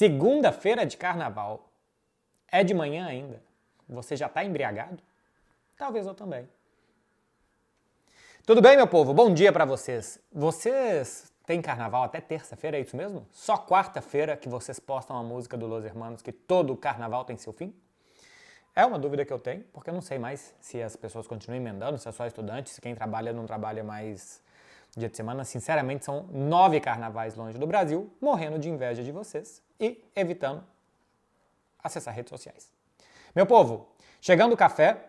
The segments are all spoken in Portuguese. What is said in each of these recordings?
Segunda-feira de carnaval. É de manhã ainda. Você já está embriagado? Talvez eu também. Tudo bem, meu povo? Bom dia para vocês. Vocês têm carnaval até terça-feira, é isso mesmo? Só quarta-feira que vocês postam a música do Los Hermanos que todo carnaval tem seu fim? É uma dúvida que eu tenho, porque eu não sei mais se as pessoas continuam emendando, se é só estudante, se quem trabalha não trabalha mais dia de semana. Sinceramente, são 9 carnavais longe do Brasil, morrendo de inveja de vocês e evitando acessar redes sociais. Meu povo, chegando o café,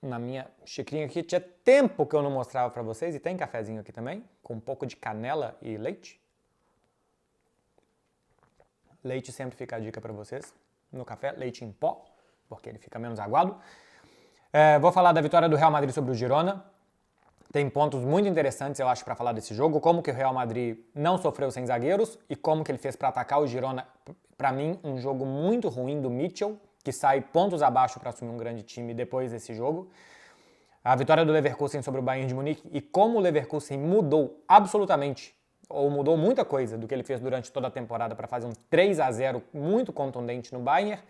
na minha xicrinha aqui, tinha tempo que eu não mostrava para vocês, e tem cafezinho aqui também, com um pouco de canela e leite. Leite sempre fica a dica para vocês, no café, leite em pó, porque ele fica menos aguado. Vou falar da vitória do Real Madrid sobre o Girona. Tem pontos muito interessantes, eu acho, para falar desse jogo. Como que o Real Madrid não sofreu sem zagueiros e como que ele fez para atacar o Girona. Para mim, um jogo muito ruim do Mitchell, que sai pontos abaixo para assumir um grande time depois desse jogo. A vitória do Leverkusen sobre o Bayern de Munique e como o Leverkusen mudou absolutamente, ou mudou muita coisa do que ele fez durante toda a temporada para fazer um 3-0 muito contundente no Bayern.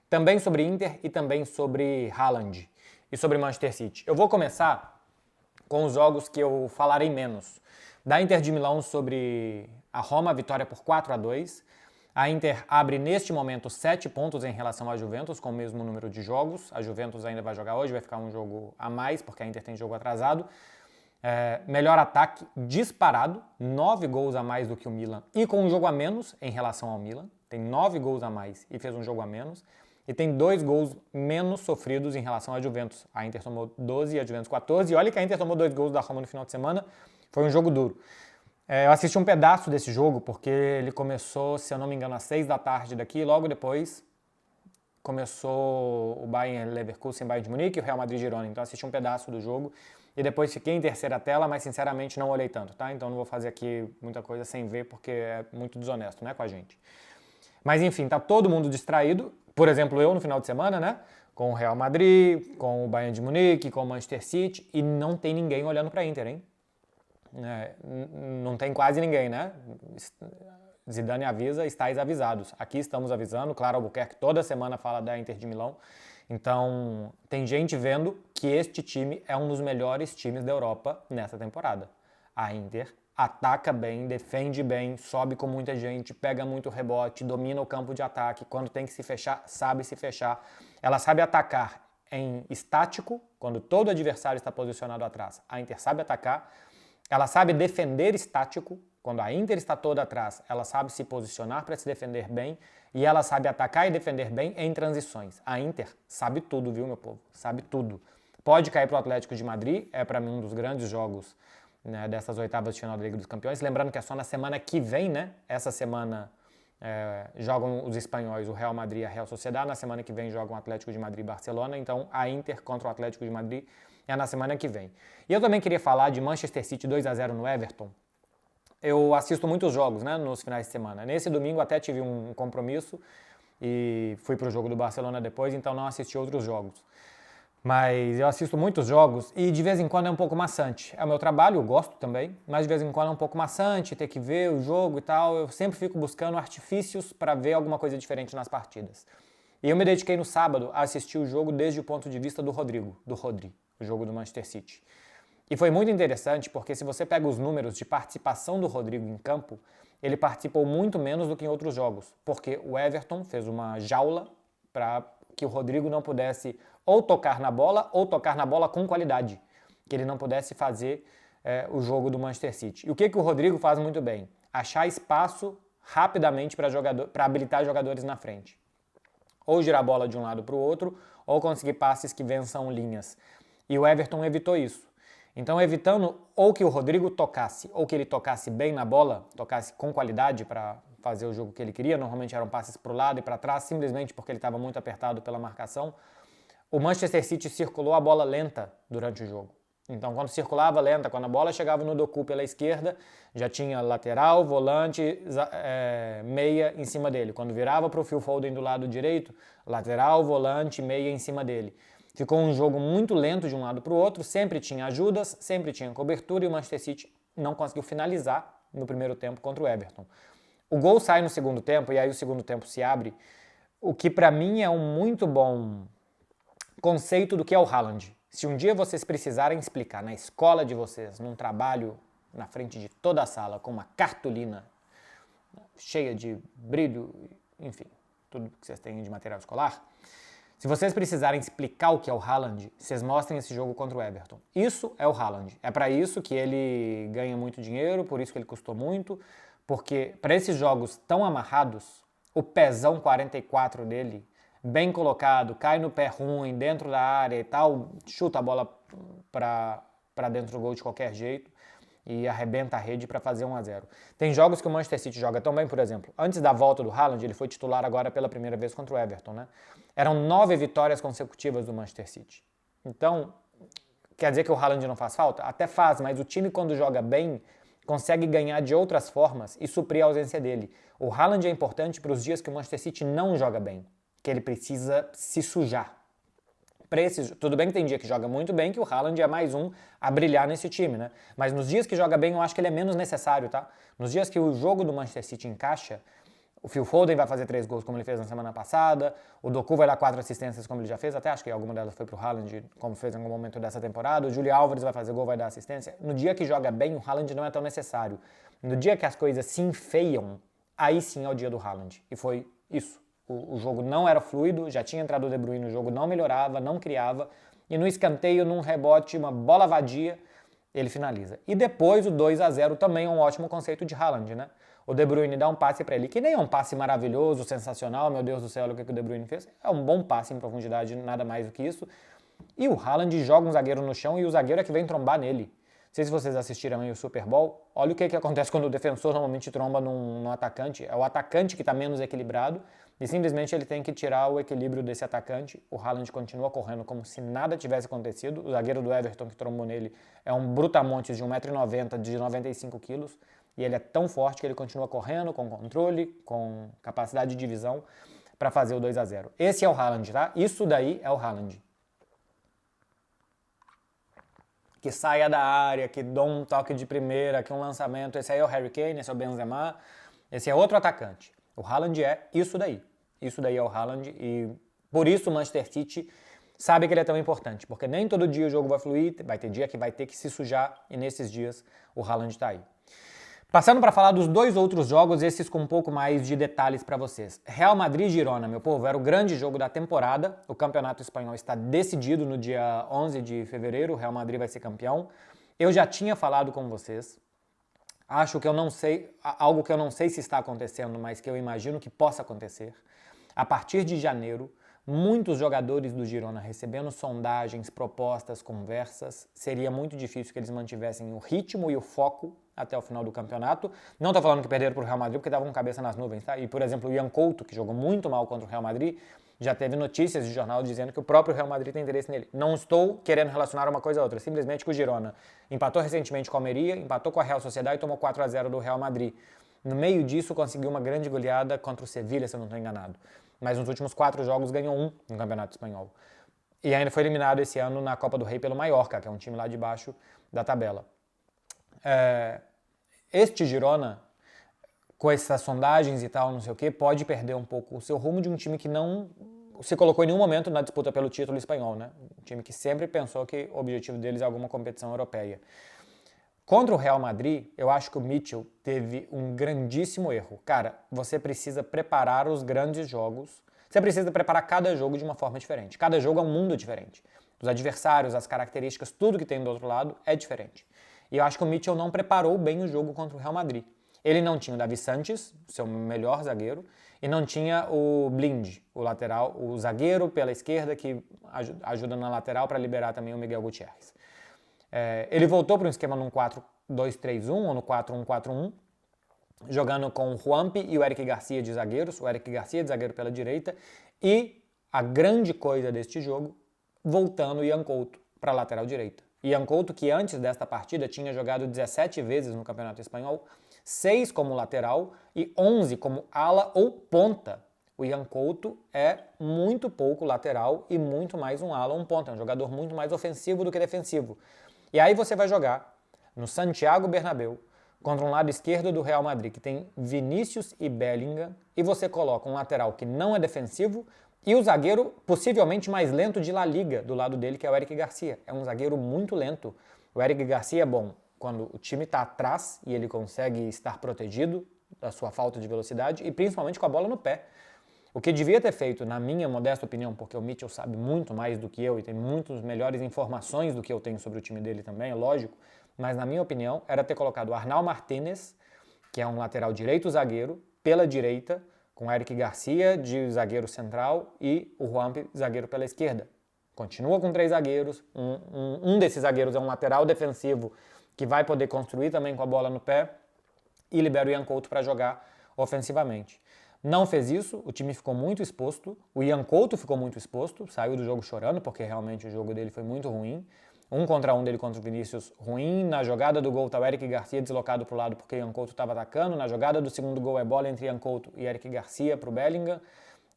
Também sobre Inter e também sobre Haaland e sobre Manchester City. Eu vou começar com os jogos que eu falarei menos. Da Inter de Milão sobre a Roma, vitória por 4-2. A Inter abre neste momento 7 pontos em relação à Juventus, com o mesmo número de jogos. A Juventus ainda vai jogar hoje, vai ficar um jogo a mais, porque a Inter tem jogo atrasado. Melhor ataque disparado, 9 gols a mais do que o Milan e com um jogo a menos em relação ao Milan. Tem 9 gols a mais e fez um jogo a menos. E tem 2 gols menos sofridos em relação à Juventus. A Inter tomou 12 e a Juventus 14. E olha que a Inter tomou 2 gols da Roma no final de semana. Foi um jogo duro. Eu assisti um pedaço desse jogo, porque ele começou, se eu não me engano, às 6 da tarde daqui. E logo depois começou o Bayern Leverkusen, Bayern de Munique e o Real Madrid Girona. Então assisti um pedaço do jogo. E depois fiquei em terceira tela, mas sinceramente não olhei tanto, tá? Então não vou fazer aqui muita coisa sem ver, porque é muito desonesto, né, com a gente. Mas enfim, tá todo mundo distraído. Por exemplo, eu no final de semana, né? Com o Real Madrid, com o Bayern de Munique, com o Manchester City, e não tem ninguém olhando para a Inter, hein? Não tem quase ninguém, né? Zidane avisa, estáis avisados. Aqui estamos avisando, claro, Albuquerque toda semana fala da Inter de Milão. Então, tem gente vendo que este time é um dos melhores times da Europa nessa temporada. A Inter ataca bem, defende bem, sobe com muita gente, pega muito rebote, domina o campo de ataque. Quando tem que se fechar, sabe se fechar. Ela sabe atacar em estático, quando todo adversário está posicionado atrás. A Inter sabe atacar. Ela sabe defender estático. Quando a Inter está toda atrás, ela sabe se posicionar para se defender bem. E ela sabe atacar e defender bem em transições. A Inter sabe tudo, viu, meu povo? Sabe tudo. Pode cair para o Atlético de Madrid, é para mim um dos grandes jogos, né, dessas oitavas de final da Liga dos Campeões. Lembrando que é só na semana que vem, né? Essa semana jogam os espanhóis, o Real Madrid e a Real Sociedad. Na semana que vem jogam o Atlético de Madrid e Barcelona. Então a Inter contra o Atlético de Madrid é na semana que vem. E eu também queria falar de Manchester City 2-0 no Everton. Eu assisto muitos jogos, né, nos finais de semana. Nesse domingo até tive um compromisso e fui para o jogo do Barcelona depois, então não assisti outros jogos. Mas eu assisto muitos jogos e de vez em quando é um pouco maçante. É o meu trabalho, eu gosto também, mas de vez em quando é um pouco maçante, ter que ver o jogo e tal. Eu sempre fico buscando artifícios para ver alguma coisa diferente nas partidas. E eu me dediquei no sábado a assistir o jogo desde o ponto de vista do Rodri, o jogo do Manchester City. E foi muito interessante porque se você pega os números de participação do Rodrigo em campo, ele participou muito menos do que em outros jogos, porque o Everton fez uma jaula para que o Rodrigo não pudesse ou tocar na bola com qualidade, que ele não pudesse fazer o jogo do Manchester City. E o que o Rodrigo faz muito bem? Achar espaço rapidamente para habilitar jogadores na frente. Ou girar a bola de um lado para o outro, ou conseguir passes que vençam linhas. E o Everton evitou isso. Então, evitando ou que o Rodrigo tocasse, ou que ele tocasse bem na bola, tocasse com qualidade para fazer o jogo que ele queria, normalmente eram passes para o lado e para trás, simplesmente porque ele estava muito apertado pela marcação, o Manchester City circulou a bola lenta durante o jogo. Então, quando circulava lenta, quando a bola chegava no Doku pela esquerda, já tinha lateral, volante, meia em cima dele. Quando virava para o Phil Foden do lado direito, lateral, volante, meia em cima dele. Ficou um jogo muito lento de um lado para o outro, sempre tinha ajudas, sempre tinha cobertura e o Manchester City não conseguiu finalizar no primeiro tempo contra o Everton. O gol sai no segundo tempo e aí o segundo tempo se abre, o que para mim é um muito bom conceito do que é o Haaland. Se um dia vocês precisarem explicar na escola de vocês, num trabalho na frente de toda a sala, com uma cartolina cheia de brilho, enfim, tudo que vocês têm de material escolar, se vocês precisarem explicar o que é o Haaland, vocês mostrem esse jogo contra o Everton. Isso é o Haaland. É para isso que ele ganha muito dinheiro, por isso que ele custou muito, porque para esses jogos tão amarrados, o pezão 44 dele, bem colocado, cai no pé ruim, dentro da área e tal, chuta a bola para dentro do gol de qualquer jeito e arrebenta a rede para fazer 1-0. Tem jogos que o Manchester City joga tão bem, por exemplo, antes da volta do Haaland, ele foi titular agora pela primeira vez contra o Everton, né? Eram 9 vitórias consecutivas do Manchester City. Então, quer dizer que o Haaland não faz falta? Até faz, mas o time quando joga bem consegue ganhar de outras formas e suprir a ausência dele. O Haaland é importante para os dias que o Manchester City não joga bem, que ele precisa se sujar. Tudo bem que tem dia que joga muito bem, que o Haaland é mais um a brilhar nesse time, né? Mas nos dias que joga bem, eu acho que ele é menos necessário, tá? Nos dias que o jogo do Manchester City encaixa, o Phil Foden vai fazer 3 gols como ele fez na semana passada, o Doku vai dar 4 assistências como ele já fez, até acho que alguma delas foi pro Haaland, como fez em algum momento dessa temporada, o Julián Álvares vai fazer gol, vai dar assistência. No dia que joga bem, o Haaland não é tão necessário. No dia que as coisas se enfeiam, aí sim é o dia do Haaland. E foi isso. O jogo não era fluido, já tinha entrado o De Bruyne, o jogo não melhorava, não criava, e no escanteio, num rebote, uma bola vadia, ele finaliza. E depois o 2-0 também é um ótimo conceito de Haaland, né? O De Bruyne dá um passe para ele, que nem é um passe maravilhoso, sensacional, meu Deus do céu, olha o que o De Bruyne fez. É um bom passe em profundidade, nada mais do que isso. E o Haaland joga um zagueiro no chão e o zagueiro é que vem trombar nele. Não sei se vocês assistiram aí o Super Bowl, olha o que acontece quando o defensor normalmente tromba num atacante. É o atacante que está menos equilibrado e simplesmente ele tem que tirar o equilíbrio desse atacante. O Haaland continua correndo como se nada tivesse acontecido. O zagueiro do Everton que trombou nele é um brutamontes de 1,90 m, de 95 kg. E ele é tão forte que ele continua correndo, com controle, com capacidade de visão para fazer o 2-0. Esse é o Haaland, tá? Isso daí é o Haaland. Que saia da área, que dá um toque de primeira, que um lançamento. Esse aí é o Harry Kane, esse é o Benzema, esse é outro atacante. O Haaland é isso daí. Isso daí é o Haaland e por isso o Manchester City sabe que ele é tão importante, porque nem todo dia o jogo vai fluir, vai ter dia que vai ter que se sujar e nesses dias o Haaland está aí. Passando para falar dos 2 outros jogos, esses com um pouco mais de detalhes para vocês. Real Madrid e Girona, meu povo, era o grande jogo da temporada. O campeonato espanhol está decidido no dia 11 de fevereiro, o Real Madrid vai ser campeão. Eu já tinha falado com vocês, acho que eu não sei, algo que eu não sei se está acontecendo, mas que eu imagino que possa acontecer. A partir de janeiro, muitos jogadores do Girona recebendo sondagens, propostas, conversas, seria muito difícil que eles mantivessem o ritmo e o foco até o final do campeonato. Não estou falando que perderam para o Real Madrid porque estavam com cabeça nas nuvens, tá? E, por exemplo, o Ian Couto, que jogou muito mal contra o Real Madrid, já teve notícias de jornal dizendo que o próprio Real Madrid tem interesse nele. Não estou querendo relacionar uma coisa a outra, simplesmente que o Girona empatou recentemente com a Almeria, empatou com a Real Sociedade e tomou 4-0 do Real Madrid. No meio disso, conseguiu uma grande goleada contra o Sevilha, se eu não estou enganado. Mas nos últimos 4 jogos ganhou 1 no Campeonato Espanhol. E ainda foi eliminado esse ano na Copa do Rei pelo Mallorca, que é um time lá de baixo da tabela. Este Girona, com essas sondagens e tal, não sei o quê, pode perder um pouco o seu rumo de um time que não se colocou em nenhum momento na disputa pelo título espanhol, né? Um time que sempre pensou que o objetivo deles é alguma competição europeia. Contra o Real Madrid, eu acho que o Mitchell teve um grandíssimo erro. Cara, você precisa preparar os grandes jogos, você precisa preparar cada jogo de uma forma diferente. Cada jogo é um mundo diferente. Os adversários, as características, tudo que tem do outro lado é diferente. E eu acho que o Mitchell não preparou bem o jogo contra o Real Madrid. Ele não tinha o Davi Sanches, seu melhor zagueiro, e não tinha o Blind, o lateral, o zagueiro pela esquerda que ajuda na lateral para liberar também o Miguel Gutiérrez. Ele voltou para um esquema num 4-2-3-1 ou no 4-1-4-1, jogando com o Juampi e o Eric Garcia de zagueiros, o Eric Garcia de zagueiro pela direita, e a grande coisa deste jogo, voltando o Ian Couto para a lateral direita. Ian Couto, que antes desta partida tinha jogado 17 vezes no Campeonato Espanhol, 6 como lateral e 11 como ala ou ponta. O Ian Couto é muito pouco lateral e muito mais um ala ou um ponta. É um jogador muito mais ofensivo do que defensivo. E aí você vai jogar no Santiago Bernabéu contra um lado esquerdo do Real Madrid, que tem Vinícius e Bellingham, e você coloca um lateral que não é defensivo e o zagueiro possivelmente mais lento de La Liga do lado dele, que é o Eric Garcia. É um zagueiro muito lento. O Eric Garcia é bom quando o time está atrás e ele consegue estar protegido da sua falta de velocidade e principalmente com a bola no pé. O que devia ter feito, na minha modesta opinião, porque o Mitchell sabe muito mais do que eu e tem muitas melhores informações do que eu tenho sobre o time dele também, é lógico, mas na minha opinião era ter colocado o Arnau Martínez, que é um lateral direito zagueiro, pela direita, com Eric Garcia de zagueiro central e o Juanpi zagueiro pela esquerda. Continua com 3 zagueiros, um desses zagueiros é um lateral defensivo que vai poder construir também com a bola no pé e libera o Ian Couto para jogar ofensivamente. Não fez isso, o time ficou muito exposto, o Ian Couto ficou muito exposto, saiu do jogo chorando porque realmente o jogo dele foi muito ruim. 1 contra 1 dele contra o Vinícius ruim, na jogada do gol tá o Eric Garcia deslocado para o lado porque Ian Couto estava atacando, na jogada do segundo gol é bola entre Ian Couto e Eric Garcia para o Bellingham,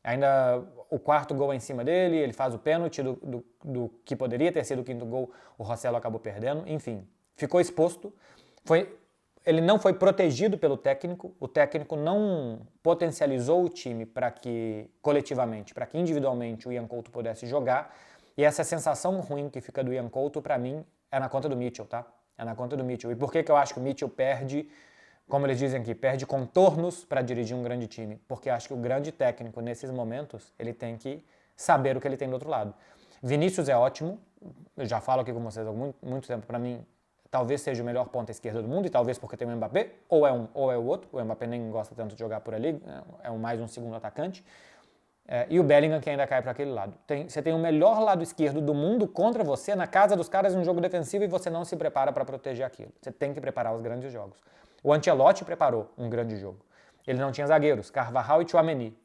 ainda o 4º gol é em cima dele, ele faz o pênalti do que poderia ter sido o 5º gol, o Rossello acabou perdendo, enfim, ficou exposto, ele não foi protegido pelo técnico, o técnico não potencializou o time para que, coletivamente, para que individualmente o Ian Couto pudesse jogar, e essa sensação ruim que fica do Ian Couto, para mim, é na conta do Mitchell, tá? É na conta do Mitchell. E por que eu acho que o Mitchell perde, como eles dizem aqui, perde contornos para dirigir um grande time? Porque eu acho que o grande técnico, nesses momentos, ele tem que saber o que ele tem do outro lado. Vinícius é ótimo, eu já falo aqui com vocês há muito tempo, para mim, talvez seja o melhor ponta esquerda do mundo, e talvez porque tem o Mbappé, ou é um ou é o outro. O Mbappé nem gosta tanto de jogar por ali, é mais um segundo atacante. E o Bellingham que ainda cai para aquele lado. Você tem o melhor lado esquerdo do mundo contra você, na casa dos caras, em um jogo defensivo, e você não se prepara para proteger aquilo. Você tem que preparar os grandes jogos. O Ancelotti preparou um grande jogo. Ele não tinha zagueiros, Carvajal e Tchouaméni.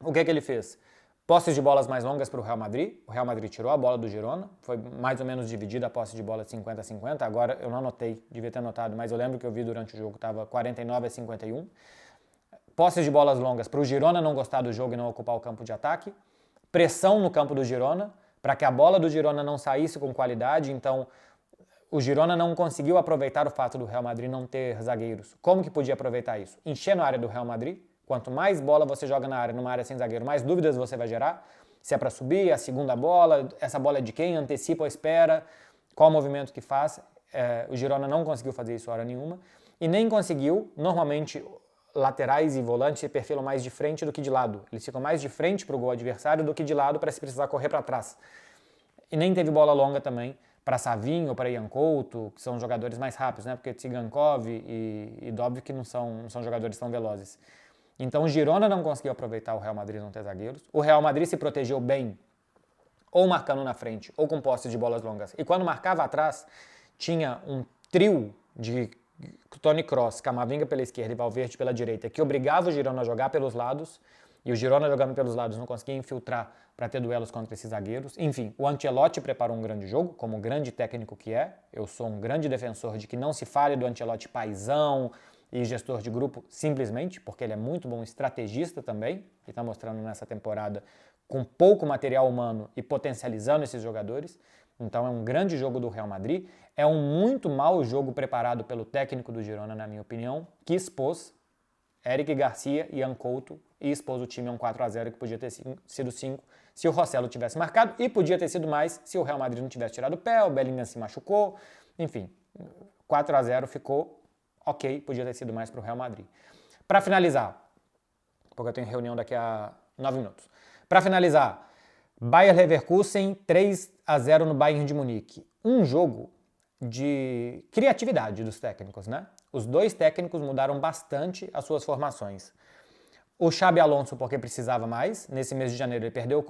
O que ele fez? Posses de bolas mais longas para o Real Madrid. O Real Madrid tirou a bola do Girona. Foi mais ou menos dividida a posse de bola 50-50. Agora eu não anotei, devia ter anotado, mas eu lembro que eu vi durante o jogo, estava 49-51. Posses de bolas longas para o Girona não gostar do jogo e não ocupar o campo de ataque. Pressão no campo do Girona, para que a bola do Girona não saísse com qualidade. Então, o Girona não conseguiu aproveitar o fato do Real Madrid não ter zagueiros. Como que podia aproveitar isso? Enchendo a área do Real Madrid. Quanto mais bola você joga na área, numa área sem zagueiro, mais dúvidas você vai gerar. Se é para subir, a segunda bola, essa bola é de quem? Antecipa ou espera? Qual o movimento que faz? O Girona não conseguiu fazer isso hora nenhuma. E nem conseguiu, normalmente, laterais e volantes se perfilam mais de frente do que de lado. Eles ficam mais de frente para o gol adversário do que de lado para se precisar correr para trás. E nem teve bola longa também para Savinho ou para Ian Couto, que são jogadores mais rápidos, né? Porque Tsigankov e Dovbyk não são jogadores tão velozes. Então o Girona não conseguiu aproveitar o Real Madrid não ter zagueiros. O Real Madrid se protegeu bem, ou marcando na frente, ou com posses de bolas longas. E quando marcava atrás, tinha um trio de Toni Kroos, Camavinga pela esquerda e Valverde pela direita, que obrigava o Girona a jogar pelos lados, e o Girona jogando pelos lados não conseguia infiltrar para ter duelos contra esses zagueiros. Enfim, o Ancelotti preparou um grande jogo, como grande técnico que é. Eu sou um grande defensor de que não se fale do Ancelotti paizão e gestor de grupo simplesmente, porque ele é muito bom estrategista também, e está mostrando nessa temporada com pouco material humano e potencializando esses jogadores. Então é um grande jogo do Real Madrid, é um muito mau jogo preparado pelo técnico do Girona, na minha opinião, que expôs Eric Garcia e Ian Couto e expôs o time a um 4-0 que podia ter sido 5 se o Rossello tivesse marcado, e podia ter sido mais se o Real Madrid não tivesse tirado o pé, o Bellingham se machucou, enfim, 4-0 ficou ok, podia ter sido mais para o Real Madrid. Para finalizar, porque eu tenho reunião daqui a 9 minutos, para finalizar, Bayer Leverkusen 3-0 no Bayern de Munique. Um jogo de criatividade dos técnicos, né? Os dois técnicos mudaram bastante as suas formações. O Xabi Alonso, porque precisava mais. Nesse mês de janeiro ele perdeu o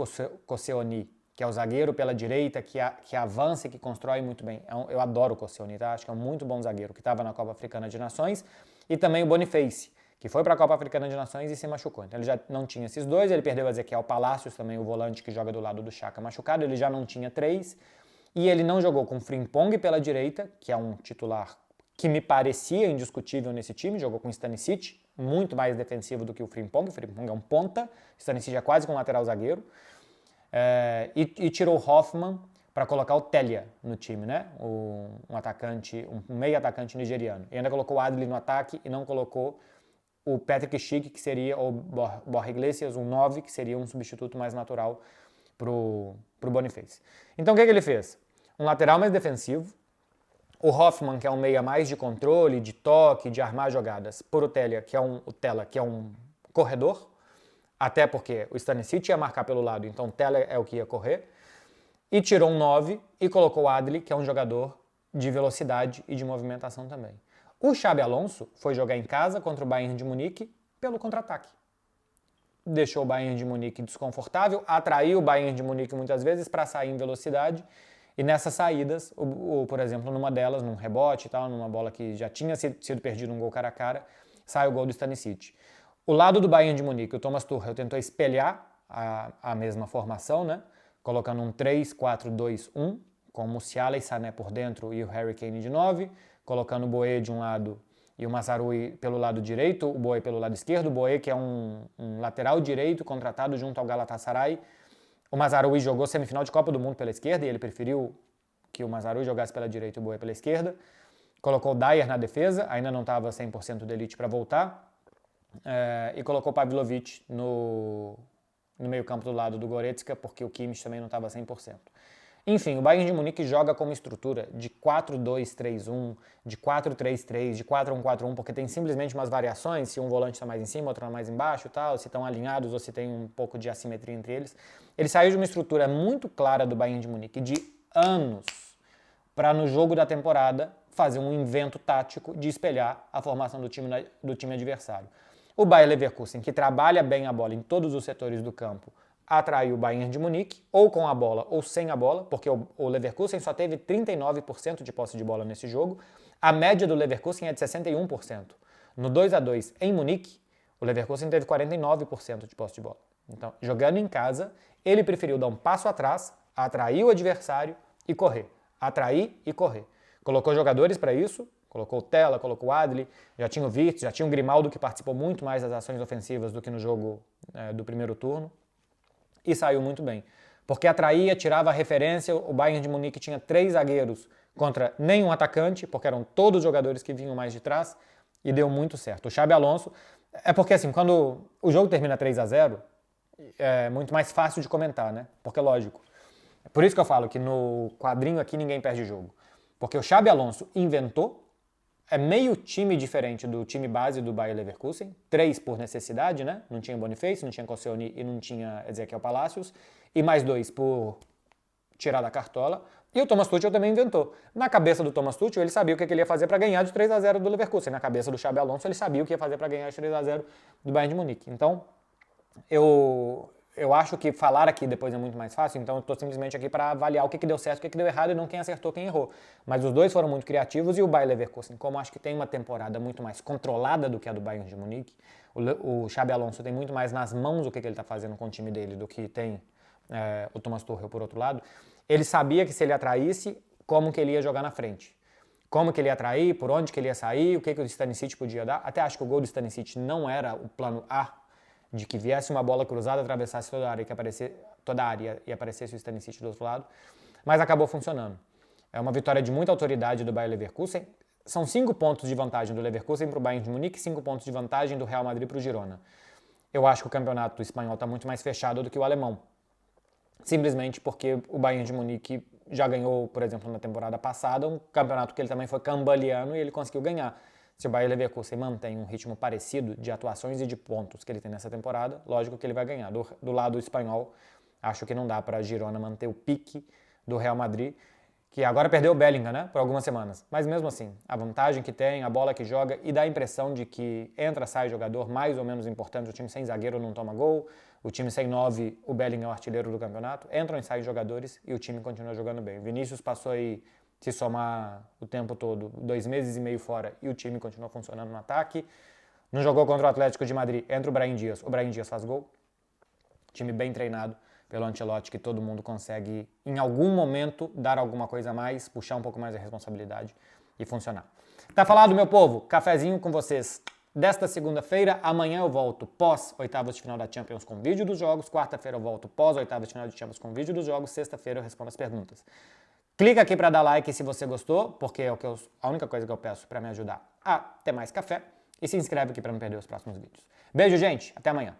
Koscielny, que é o zagueiro pela direita, que avança e que constrói muito bem. Eu adoro o Koscielny, tá? Acho que é um muito bom zagueiro, que estava na Copa Africana de Nações. E também o Boniface, que foi para a Copa Africana de Nações e se machucou. Então ele já não tinha esses dois, ele perdeu o Ezequiel Palacios, também o volante que joga do lado do Xhaka machucado, ele já não tinha 3. E ele não jogou com Frimpong pela direita, que é um titular que me parecia indiscutível nesse time, jogou com Stanisic, muito mais defensivo do que o Frimpong é um ponta, Stanisic é quase um lateral zagueiro, e tirou Hoffmann para colocar o Telia no time, né? Um atacante, um meio atacante nigeriano. E ainda colocou o Adli no ataque e não colocou o Patrick Schick, que seria o Borja Iglesias, um 9, que seria um substituto mais natural pro Boniface. Então o que ele fez? Um lateral mais defensivo, o Hoffman, que é um meia mais de controle, de toque, de armar jogadas, por o Tela, que é um corredor, até porque o Stanisic ia marcar pelo lado, então o Tela é o que ia correr, e tirou um 9 e colocou o Adli, que é um jogador de velocidade e de movimentação também. O Xabi Alonso foi jogar em casa contra o Bayern de Munique pelo contra-ataque. Deixou o Bayern de Munique desconfortável, atraiu o Bayern de Munique muitas vezes para sair em velocidade, e nessas saídas, por exemplo, numa delas, num rebote e tal, numa bola que já tinha sido perdido um gol cara a cara, sai o gol do Stanisic. O lado do Bayern de Munique, o Thomas Tuchel tentou espelhar a mesma formação, né? Colocando um 3-4-2-1, com o Musiala e Sané por dentro e o Harry Kane de 9, colocando o Boé de um lado e o Mazraoui pelo lado direito, o Boé pelo lado esquerdo, o Boé que é um lateral direito contratado junto ao Galatasaray. O Mazraoui jogou semifinal de Copa do Mundo pela esquerda e ele preferiu que o Mazraoui jogasse pela direita e o Boé pela esquerda. Colocou o Dyer na defesa, ainda não estava 100% de elite para voltar. E colocou o Pavlovic no meio campo do lado do Goretzka, porque o Kimmich também não estava 100%. Enfim, o Bayern de Munique joga com uma estrutura de 4-2-3-1, de 4-3-3, de 4-1-4-1, porque tem simplesmente umas variações, se um volante está mais em cima, outro mais embaixo, tal, se estão alinhados ou se tem um pouco de assimetria entre eles. Ele saiu de uma estrutura muito clara do Bayern de Munique de anos para, no jogo da temporada, fazer um invento tático de espelhar a formação do time adversário. O Bayer Leverkusen, que trabalha bem a bola em todos os setores do campo, atraiu o Bayern de Munique, ou com a bola ou sem a bola, porque o Leverkusen só teve 39% de posse de bola nesse jogo. A média do Leverkusen é de 61%. No 2-2 em Munique, o Leverkusen teve 49% de posse de bola. Então, jogando em casa, ele preferiu dar um passo atrás, atrair o adversário e correr. Atrair e correr. Colocou jogadores para isso, colocou o Tela, colocou o Adli, já tinha o Wirtz, já tinha o Grimaldo, que participou muito mais das ações ofensivas do que no jogo do primeiro turno. E saiu muito bem. Porque atraía, tirava a referência, o Bayern de Munique tinha 3 zagueiros contra nenhum atacante, porque eram todos jogadores que vinham mais de trás, e deu muito certo. O Xabi Alonso, é porque assim, quando o jogo termina 3-0, é muito mais fácil de comentar, né? Porque lógico. É por isso que eu falo que no quadrinho aqui ninguém perde o jogo. Porque o Xabi Alonso inventou, é meio time diferente do time base do Bayer Leverkusen, 3 por necessidade, né? Não tinha Boniface, não tinha Koscielny e não tinha Ezequiel Palacios, e mais 2 por tirar da cartola. E o Thomas Tuchel também inventou. Na cabeça do Thomas Tuchel, ele sabia o que ele ia fazer para ganhar de 3-0 do Leverkusen. Na cabeça do Xabi Alonso, ele sabia o que ia fazer para ganhar de 3-0 do Bayern de Munique. Então, eu acho que falar aqui depois é muito mais fácil, então eu estou simplesmente aqui para avaliar o que deu certo, o que deu errado e não quem acertou, quem errou. Mas os dois foram muito criativos e o Bayer Leverkusen, como acho que tem uma temporada muito mais controlada do que a do Bayern de Munique, o Xabi Alonso tem muito mais nas mãos o que ele está fazendo com o time dele do que tem o Thomas Tuchel por outro lado. Ele sabia que se ele atraísse, como que ele ia jogar na frente. Como que ele ia atrair, por onde que ele ia sair, o que o Stanisic podia dar. Até acho que o gol do Stanisic não era o plano A, de que viesse uma bola cruzada, atravessasse toda a área e aparecesse o Stanisic do outro lado, mas acabou funcionando. É uma vitória de muita autoridade do Bayer Leverkusen. São 5 pontos de vantagem do Leverkusen para o Bayern de Munique, 5 pontos de vantagem do Real Madrid para o Girona. Eu acho que o campeonato espanhol está muito mais fechado do que o alemão. Simplesmente porque o Bayern de Munique já ganhou, por exemplo, na temporada passada, um campeonato que ele também foi cambaleano e ele conseguiu ganhar. Se o Bayer Leverkusen mantém um ritmo parecido de atuações e de pontos que ele tem nessa temporada, lógico que ele vai ganhar. Do lado espanhol, acho que não dá para a Girona manter o pique do Real Madrid, que agora perdeu o Bellingham, né, por algumas semanas. Mas mesmo assim, a vantagem que tem, a bola que joga e dá a impressão de que entra, sai jogador mais ou menos importante. O time sem zagueiro não toma gol, o time sem 9, o Bellingham é o artilheiro do campeonato. Entram e saem jogadores e o time continua jogando bem. O Vinícius passou aí, se somar o tempo todo, 2 meses e meio fora e o time continua funcionando no ataque. Não jogou contra o Atlético de Madrid, entra o Brahim Dias faz gol. Time bem treinado pelo Ancelotti, que todo mundo consegue, em algum momento, dar alguma coisa a mais, puxar um pouco mais a responsabilidade e funcionar. Tá falado, meu povo? Cafezinho com vocês desta segunda-feira. Amanhã eu volto pós oitavas de final da Champions com vídeo dos jogos. Quarta-feira eu volto pós oitavas de final de Champions com vídeo dos jogos. Sexta-feira eu respondo as perguntas. Clica aqui para dar like se você gostou, porque é a única coisa que eu peço para me ajudar a ter mais café. E se inscreve aqui para não perder os próximos vídeos. Beijo, gente. Até amanhã.